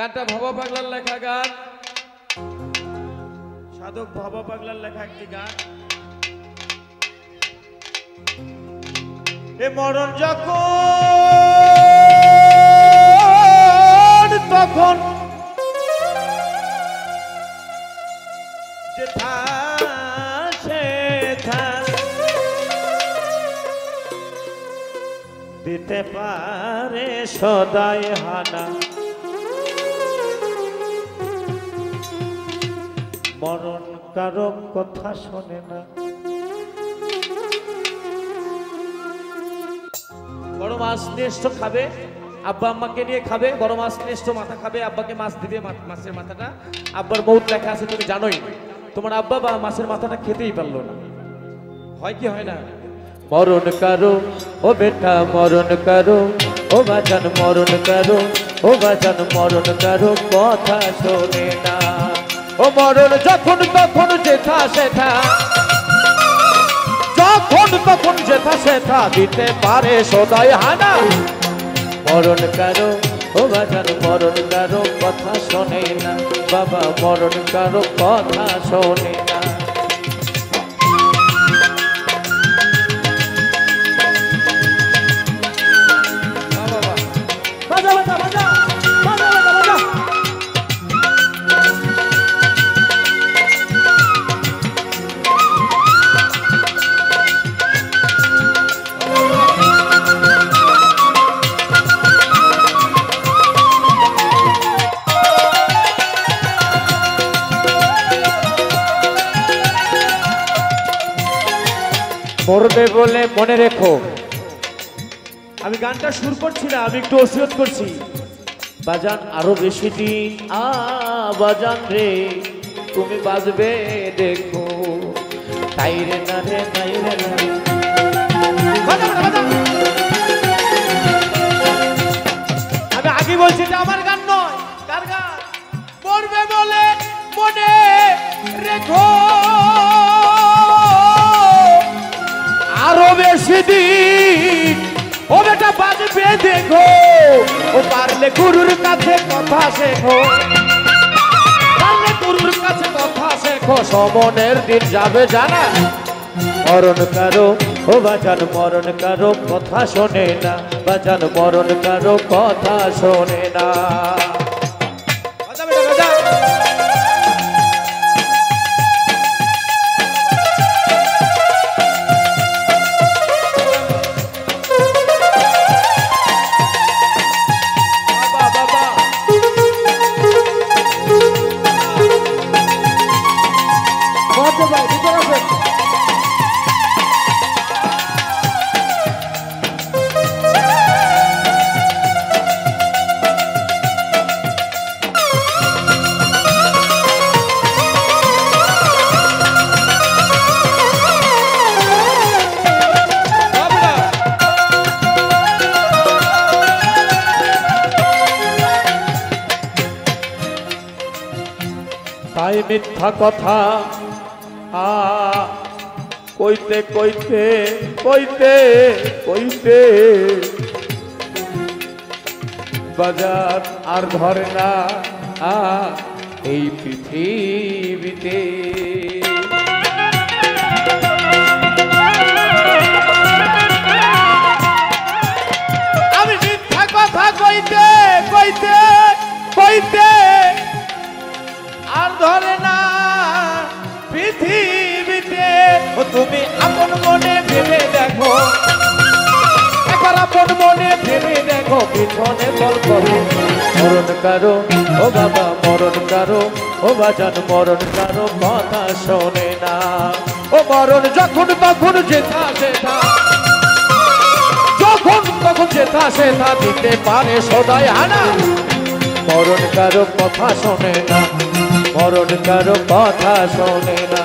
গানটা ভবা পাগলার লেখা গান, সাধক ভবা পাগলার লেখা একটি গান। এ মরণ যখন তখন যেথা সেথা দিতে পারে সদাই হানা। মরণ কারো কথা শোনে না। বড় মাছ নেষ্ট খাবে, আব্বা আম্মাকে নিয়ে খাবে। বড় মাছ নেষ্ট মাথা খাবে, আব্বাকে মাছ দিবে, মাছের মাথাটা। আব্বার মৌত লেখা আছে, তুমি জানোই। তোমার আব্বা বা মাছের মাথাটা খেতেই পারলো না। হয় কি হয় না? মরণ কারো ও বেটা, মরণ কারো ও বাজান, মরণ কারো ও বাজান, মরণ কারো কথা শোনে না। ও মরণ যখন তখন যেথা সেথা, যখন তখন যেথা সেথা দিতে পারে সদাই হানা। মরণ কারো ও বাজান, মরণ কারো কথা শোনে না। বাবা মরণ কারো কথা শোনে না। মরবে বলে মনে রেখো। আমি গানটা সুর করছি না, আমি একটু ওসিয়ত করছি। বাজান আরো বেশি দিন বাজান রে, তুমি বাজবে দেখো। তাই রে না রে, তাই রে না। আমি আগে বলছি এটা আমার গান নয়। কার গান? মরবে বলে মনে রেখো, আরো বেশি দিন ও বেটা বাজবে দেখো। ও পারলে গুরুর কাছে কথা শেখো, পারলে গুরুর কাছে কথা শেখো। সমনের দিন যাবে জানা। মরণ কারো ও বাজান, মরণ কারো কথা শোনে না। বাজান মরণ কারো কথা শোনে না। তাই মিথ্যা কথা কইতে কইতে কইতে কইতে বাজার আর ধরে না এই পৃথিবীতে। আমি মিথ্যা কথা কইতে কইতে কইতে আর ধরে না পৃথিবীতে। ও তুমি আপন মনে ভেবে দেখো, একবার আপন মনে ভেবে দেখো, পিছনে বল করো। মরণ কারো ও বাবা, মরণ কারো ও বাজান, মরণ কারো কথা শোনে না। ও মরণ যখন তখন যেথা সেথা, যখন তখন যেথা সেথা দিতে পারে সদাই হানা। মরণ কারো কথা শোনে না, মরণ কারো কথা শোনে না।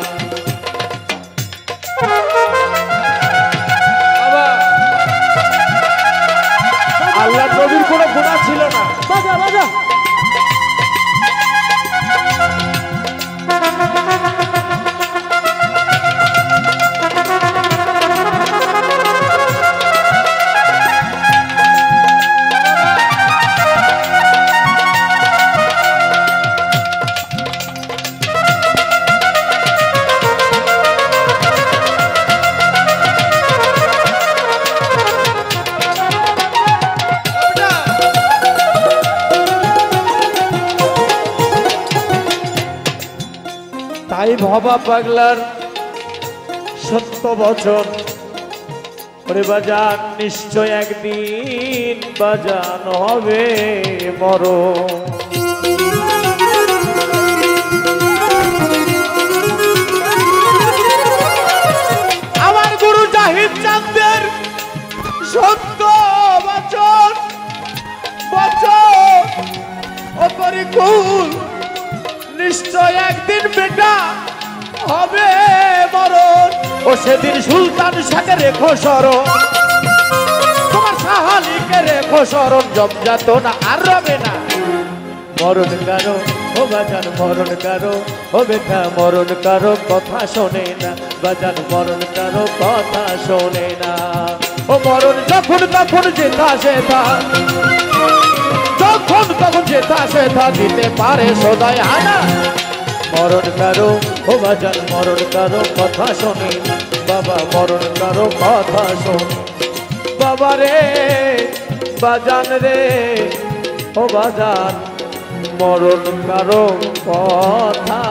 আল্লাহ নবীর কোনো গুনাহ ছিল না। বাজা বাজা ভাই ভবা পাগলার সত্য বচন, ওরে বাজান নিশ্চয় একদিন বাজান হবে মরণ। আমার গুরু জাহিদ চাঁদের সত্য বচন বচন অপরিকুল, নিশ্চয় একদিন বেটা হবে মরণ। ও সেদিন সুলতান শাকে রেখো স্মরণ, তোমার সাহালিকে রেখো স্মরণ, জমজাত না আর রবে না। মরণ কারো ও বাজান মরণ কারো, ও বেটা মরণ কারো কথা শোনে না, বাজান মরণ কারো কথা শোনে না। ও মরণ যখন তখন যেথা সেথা, যখন তখন যেথা সেথা দিতে পারে সদাই আনা। মরণ কারো ও বাজান মরণ কারো কথা শোনে, বাবা মরণ কারো কথা শোন। বাবা রে বাজান রে ও বাজান মরণ কারো কথা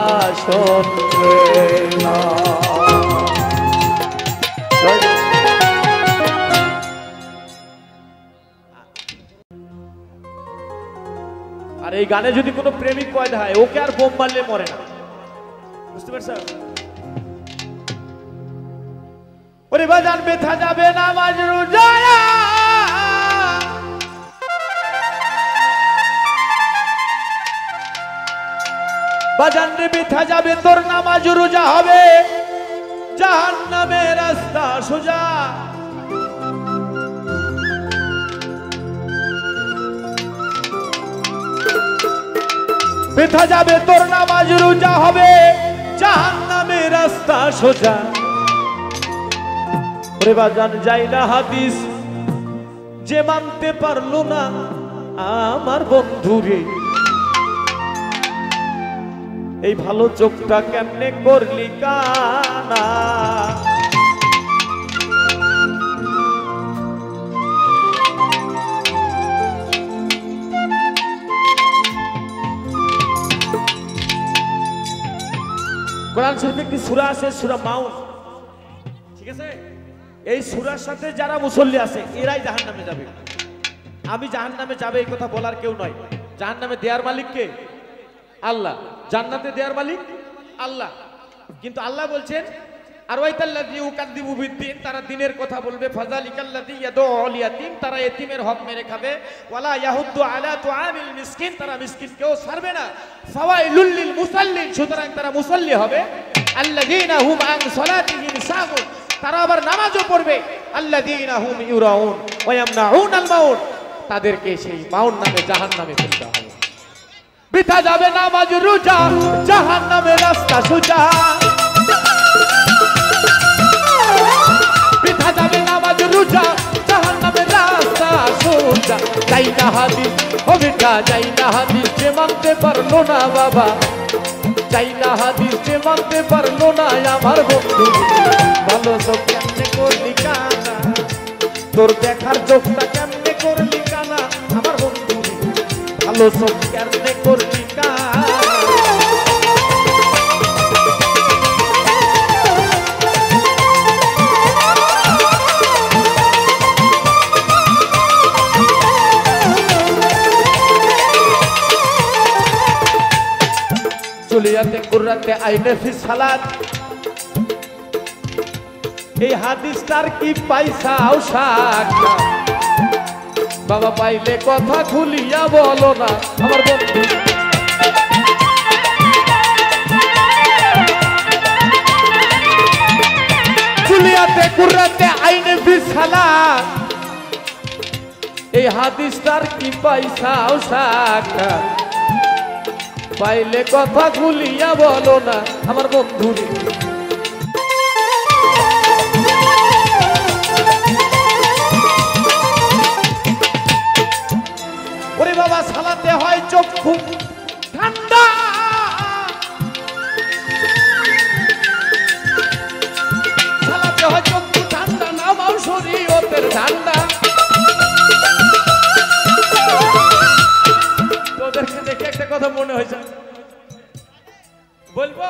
শোনবে না। আর এই গানে যদি কোনো প্রেমিক পয়দা হয়, ওকে আর বোম মারলে মরে না, বুঝতে পারছেন? ওরে বাজান বেথা যাবে নামাজ রোজা, বাজান রে বেথা যাবে তোর নামাজ রোজা, হবে জাহান্নামের রাস্তা সোজা। বেথা যাবে তোর নামাজ রোজা, হবে জাহান্নামের রাস্তা সোজা। ওরে বাজান যাই না হাদিস যে মানতে পারলো না আমার বন্ধুরে, এই ভালো চোখটা কেমনে করলি কানা। কোরআন শরীফে একটি সূরা আছে, সূরা মাউন, ঠিক আছে? এই সূরার সাথে যারা মুসল্লি আছে এরাই জাহান্নামে যাবে। আমি জাহান্নামে যাবে এই কথা বলার কেউ নয়। জাহান্নামে দেয়ার মালিক কে? আল্লাহ। জান্নাতে দেয়ার মালিক আল্লাহ। কিন্তু আল্লাহ বলছেন আর ওয়াইতাল্লাযী ইউকাযযিবু বিদ্দীন, তারা দিনের কথা বলবে, ফাযালিকাল্লাযী ইয়াদউল ইয়াতীম, তারা এতিমের হক মেরে খাবে, ওয়ালা ইয়াহুদ্দু আলা তুআমিল মিসকিন, তারা মিসকিনকেও ছাড়বে না, ফাওয়াইলুল লিল মুসাল্লিন, সুতরাং তারা মুসাল্লি হবে, আল্লাযীনা হুম আন সালাতিহিম সাহুন, তারা আবার নামাজও পড়বে, আল্লাযীনা হুম ইউরাউন ওয়া ইয়ামনাউনাল মাউন, তাদেরকে সেই মাউন নামে জাহান্নামে ফেলতে হবে। বৃথা যাবে নামাজ রোজা, জাহান্নামের রাস্তা সোজা। বৃথা যাবে নামাজ রোজা, জাহান্নামের রাস্তা সোজা। যাই না হাদিস ও বেটা যাই না হাদিস যে মানতে পারলো না বাবা, যাই না হাদিস যে মানতে পারলো না আমার বন্ধু। ভালো চোখ কেমনে করলি কানা, তোর দেখার চোখটা কেমনে করলি কানা আমার বন্ধু, ভালো চোখ কেমনে করলি কানা। চলিয়াতে কুররাতে আইনে ফি সালাত, এই হাদিসটার কি পাইছাও সাক্ষা? বাবা পাইলে কথা খুলিয়া বলো না আমার বন্ধু। চলিয়াতে কুররাতে আইনে ফি সালাত, এই হাদিসটার কি পাইছাও সাক্ষা? পাইলে কথা খুলিয়া বলো না আমার বন্ধু। ওরে বাবা সালাতে হয় চক্ষু ঠান্ডা, সালাতে হয় চক্ষু ঠান্ডা, নামাও শরীয়তের ঠান্ডা। তোদেরকে দেখে একটা কথা মনে হয়েছে বলবো,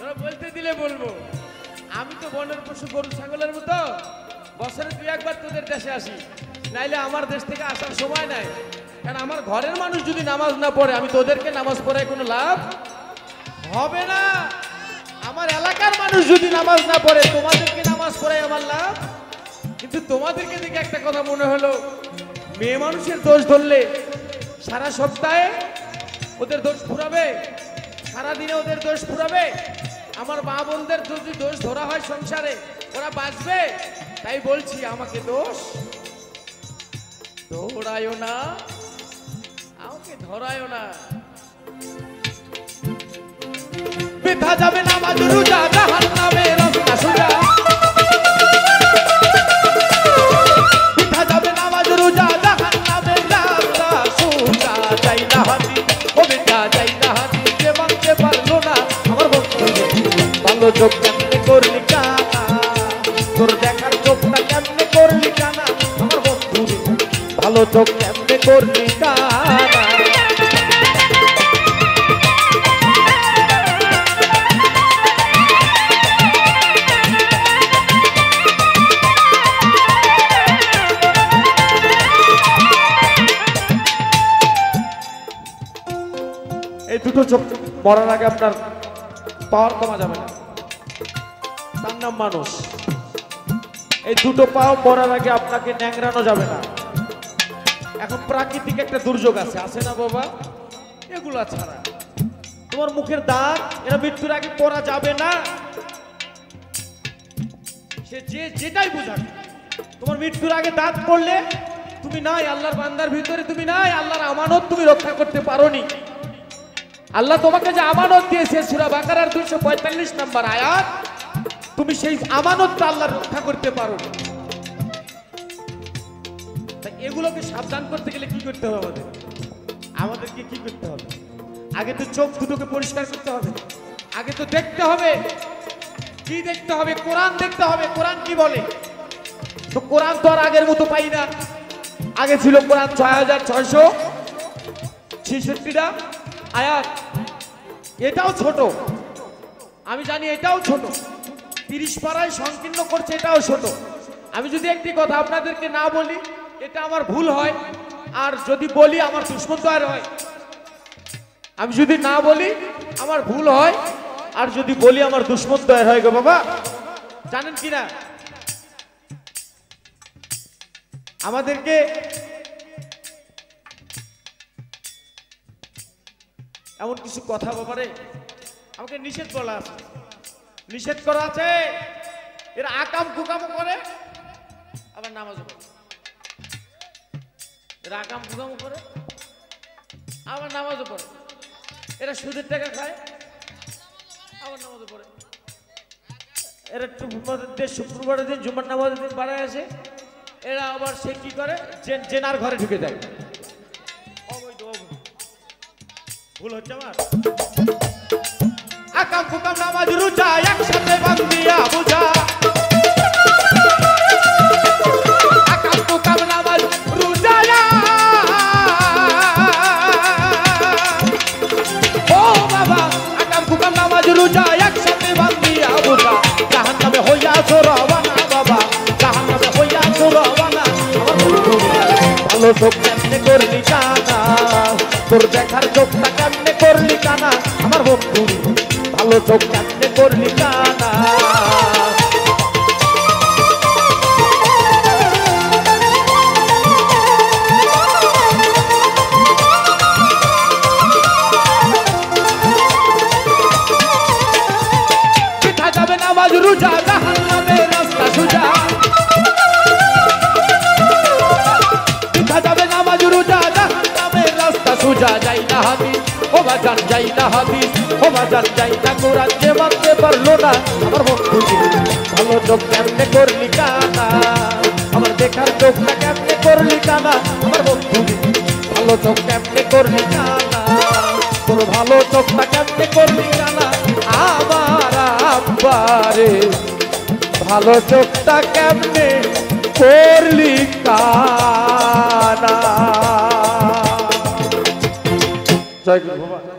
তোরা বলতে দিলে বলবো। আমি তো বনের পশু গরু ছাগলের মতো বছরে 2 একবার তোদের দেশে আসি, নাইলে আমার দেশ থেকে আসার সময় নাই। কারণ আমার ঘরের মানুষ যদি নামাজ না পড়ে, আমি তোদেরকে নামাজ পড়ায় কোনো লাভ হবে না। আমার এলাকার মানুষ যদি নামাজ না পড়ে, তোমাদেরকে নামাজ পড়ায় আমার লাভ। কিন্তু তোমাদেরকে দেখে একটা কথা মনে হলো, মেয়ে মানুষের দোষ ধরলে সারা সপ্তাহে ওদের দোষ ফুরাবে, সারাদিনে ওদের দোষ ফুরাবে। আমার মা বোনদের যদি দোষ ধরা হয় সংসারে, ওরা বাঁচবে? তাই বলছি, আমাকে দোষ ধরায়ও না, আমাকে ধরায়ও না। বৃথা যাবে নামাজ রোজা, জাহান্নামে রাস্তা সোজা। বৃথা যাবে নামাজ রোজা, জাহান্নামে রাস্তা সোজা। যাই না হাতি ও বেটা, যাই না হাতি, যে মানতে পারলো না আমার বন্ধু। ভালো চোখ কেমনে করলি কানা, তোর দেখার চোখটা কেমনে করলি কানা আমার বন্ধু। ভালো চোখ কেমনে করলি কানা। এই দুটো চোখ মরার আগে আপনার পাওয়ার কমা যাবে না, তার নাম মানুষ। এই দুটো পাও মরার আগে আপনাকে ন্যাংরানো যাবে না। এখন প্রাকৃতিক একটা দুর্যোগ আছে, আছে না বাবা? এগুলা ছাড়া তোমার মুখের দাঁত, এরা মৃত্যুর আগে পরা যাবে না। সে যেটাই বুঝাক, তোমার মৃত্যুর আগে দাঁত পড়লে তুমি নাই আল্লাহর বান্দার ভিতরে, তুমি নাই আল্লাহর আমানত, তুমি রক্ষা করতে পারোনি। আল্লাহ তোমাকে যে আমানত দিয়েছে, সূরা বাকারার 245 নম্বর আয়াত, তুমি সেই আমানতটা আল্লাহ রক্ষা করতে পারো। তাই এগুলোকে সাবধান করতে গেলে কি করতে হবে? আমাদেরকে কি করতে হবে? আগে তো চোখ দুটোকে পরিষ্কার করতে হবে, আগে তো দেখতে হবে। কি দেখতে হবে? কোরআন দেখতে হবে। কোরআন কি বলে? তো কোরআন তো আর আগের মতো পাই না। আগে ছিল কোরআন 6666টা আয়াত, এটাও ছোট, আমি জানি এটাও ছোট। 30 পারায় সংকীর্ণ করছে, এটাও ছোট। আমি যদি একটি কথা আপনাদেরকে না বলি, এটা আমার ভুল হয়, আর যদি বলি আমার দুশ্মন তৈরি হয়। আমি যদি না বলি আমার ভুল হয়, আর যদি বলি আমার দুশ্মন তৈরি হয় গো বাবা। জানেন কিনা আমাদেরকে এমন কিছু কথা বাবারে আমাকে নিষেধ বলা আছে, নিষেধ করা আছে। এরা আকাম কুকামও করে, আবার নামাজও পড়ে। এরা আকাম কুকামও করে, আবার নামাজও পড়ে। এরা সুদের টাকা খায়, আবার নামাজও পড়ে। এরা শুক্রবারের দিন জুমার নামাজের দিন বাড়ায় আসে, এরা আবার সে কি করে, জেনার ঘরে ঢুকে যায়। অবৈধ অবৈধ ভুল হচ্ছে আমার। আকাম কুকাম নামাজ রোজা একসাথে বান্ধিয়া বুঝা। আকাম কুকাম নামাজ রোজা, ও বাবা, আকাম কুকাম নামাজ রোজা একসাথে বান্ধিয়া বুঝা। জাহান্নামে হইয়াছো রওয়ানা বাবা, জাহান্নামে হইয়াছো রওয়ানা। ভালো চোখ কেমনে করলি কানা, তোর দেখার চোখটা কেমনে করলি কানা আমার বন্ধু। ভালো চোখ কেমনে করলি কানা। পিঠা যাবে নামাজ রোজা, জাহান্নামে রাস্তা সোজা। পিঠা যাবে নামাজ রোজা, জাহান্নামে রাস্তা সোজা। যাই না হাদিস ও বাজান, যাই না হাদিস ও বাজান, যাই না কোরআন, যে মানতে পারলো না আমার বন্ধু। ভালো চোখ কেমনে করলি কানা, আমার দেখার চোখটা কেমনে করলি কানা আমার বন্ধু। ভালো চোখ কেমনে করলি কানা, তোর ভালো চোখটা কেমনে করলি কানা আমার আব্বারে। ভালো চোখটা কেমনে করলি কানা। জয় গুরু বাবা।